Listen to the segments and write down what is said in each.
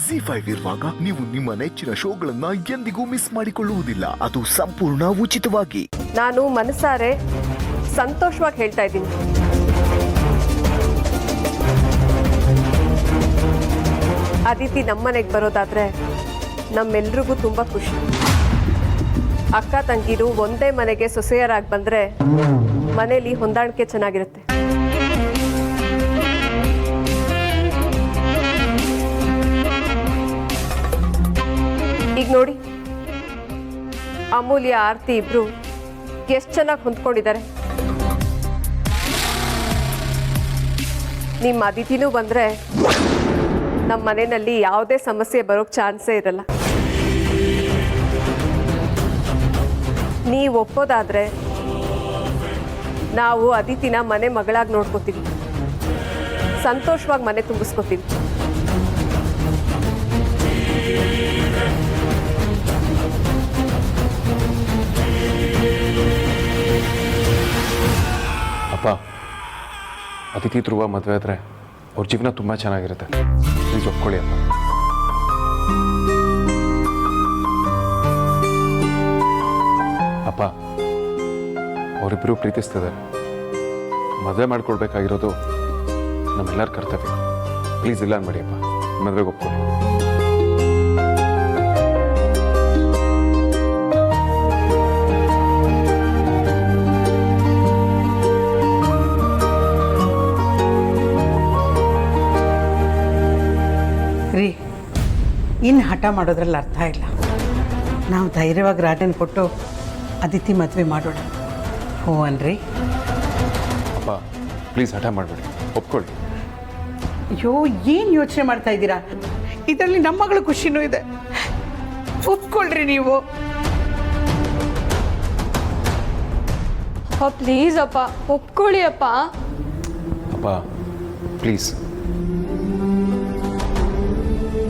ZEE5 ಇರುವಾಗ ನೀವು ನಿಮ್ಮ ನೆಚ್ಚಿನ ಶೋಗಳನ್ನ ಎಂದಿಗೂ ಮಿಸ್ ಮಾಡಿಕೊಳ್ಳುವುದಿಲ್ಲ. ಅದು ಸಂಪೂರ್ಣ ಉಚಿತವಾಗಿ. ನಾನು ಮನಸಾರೆ ಸಂತೋಷವಾಗಿ ಹೇಳ್ತಾ ಇದ್ದೀನಿ. ಅದಿತಿ ನಮ್ಮನೆಗೆ ಬರೋದಾದ್ರೆ ನಮ್ಮೆಲ್ರಿಗೂ ತುಂಬಾ ಖುಷಿ. ಅಕ್ಕ ತಂಗಿರು ಒಂದೇ ಮನೆಗೆ ಸೊಸೆಯರಾಗಿ ಬಂದ್ರೆ ಮನೇಲಿ ಹೊಂದಾಣಿಕೆ ಚೆನ್ನಾಗಿರುತ್ತೆ. ಈಗ ನೋಡಿ, ಅಮೂಲ್ಯ ಆರ್ತಿ ಇಬ್ರು ಎಷ್ಟು ಚೆನ್ನಾಗಿ ಹೊಂದ್ಕೊಂಡಿದ್ದಾರೆ. ನಿಮ್ಮ ಅದಿತಿನೂ ಬಂದ್ರೆ ನಮ್ಮ ಮನೆಯಲ್ಲಿ ಯಾವುದೇ ಸಮಸ್ಯೆ ಬರೋಕ್ ಚಾನ್ಸೇ ಇರಲ್ಲ. ನೀವು ಒಪ್ಪೋದಾದ್ರೆ ನಾವು ಅದಿತಿನ ಮನೆ ಮಗಳಾಗಿ ನೋಡ್ಕೋತೀವಿ, ಸಂತೋಷವಾಗಿ ಮನೆ ತುಂಬಿಸ್ಕೋತೀವಿ. ಅಪ್ಪ, ಅತಿಥಿ ಧ್ರುವ ಮದುವೆ ಆದರೆ ಅವ್ರ ಜೀವನ ತುಂಬ ಚೆನ್ನಾಗಿರುತ್ತೆ. ಪ್ಲೀಸ್ ಒಪ್ಕೊಳ್ಳಿ ಅಪ್ಪ. ಅಪ್ಪ, ಅವರಿಬ್ಬರು ಪ್ರೀತಿಸ್ತಿದ್ದಾರೆ. ಮದುವೆ ಮಾಡ್ಕೊಳ್ಬೇಕಾಗಿರೋದು ನಮ್ಮೆಲ್ಲರ ಕರ್ತವ್ಯ. ಪ್ಲೀಸ್ ಇಲ್ಲ ಅನ್ಬೇಡಿ ಅಪ್ಪ, ಮದುವೆಗೆ ಒಪ್ಕೊಳ್ಳಿ. ರೀ, ಇನ್ನು ಹಠ ಮಾಡೋದ್ರಲ್ಲಿ ಅರ್ಥ ಇಲ್ಲ. ನಾವು ಧೈರ್ಯವಾಗಿ ರಾಟನ್ ಕೊಟ್ಟು ಅದಿತಿ ಮದುವೆ ಮಾಡೋಣ. ಹ್ಞೂ ಅನ್ರಿ. ಅಪ್ಪ, ಪ್ಲೀಸ್ ಹಠ ಮಾಡಬೇಡಿ, ಒಪ್ಕೊಳ್ಳಿ. ಅಯ್ಯೋ, ಏನು ಯೋಚನೆ ಮಾಡ್ತಾ ಇದ್ದೀರಾ? ಇದರಲ್ಲಿ ನಮ್ಮ ಮಗಳ ಖುಷಿನೂ ಇದೆ. ಒಪ್ಕೊಳ್ರಿ ನೀವು. ಪ್ಲೀಸ್ ಅಪ್ಪ, ಒಪ್ಕೊಳ್ಳಿ ಅಪ್ಪ. ಅಪ್ಪ, ಪ್ಲೀಸ್.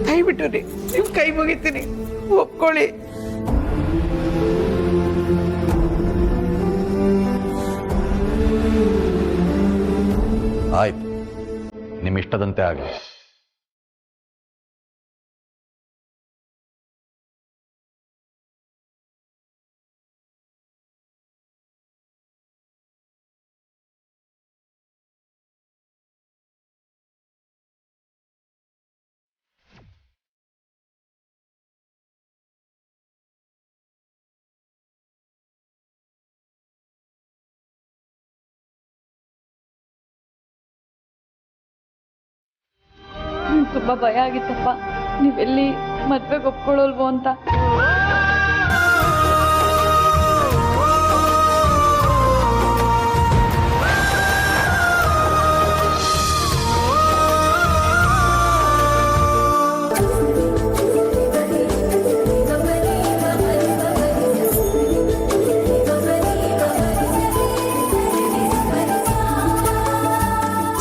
ದಯವಿಟ್ಟು ರೀ, ನೀವು ಕೈ ಮುಗಿತೀನಿ, ಒಪ್ಕೊಳ್ಳಿ. ಆಯ್ತು, ನಿಮ್ಮ ಇಷ್ಟದಂತೆ ಆಗಲಿ. ತುಂಬಾ ಭಯ ಆಗಿತ್ತಪ್ಪ, ನೀವೆಲ್ಲಿ ಮದ್ವೆಗೆ ಒಪ್ಕೊಳ್ಳಲ್ವೋ ಅಂತ.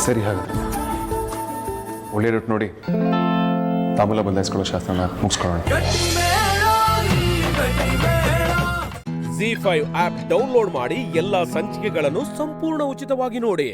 ಸರಿ, ಹಾಗಾದ್ರೆ ಒಳ್ಳೆ ರೂಟ್ ನೋಡಿ ತಾಂಬೂಲ ಬದಲಾಯಿಸ್ಕೊಳ್ಳೋ ಶಾಸ್ತ್ರನ ಮುಗಿಸ್ಕೊಳ್ಳೋಣ. ZEE5 ಆಪ್ ಡೌನ್ಲೋಡ್ ಮಾಡಿ ಎಲ್ಲಾ ಸಂಚಿಕೆಗಳನ್ನು ಸಂಪೂರ್ಣ ಉಚಿತವಾಗಿ ನೋಡಿ.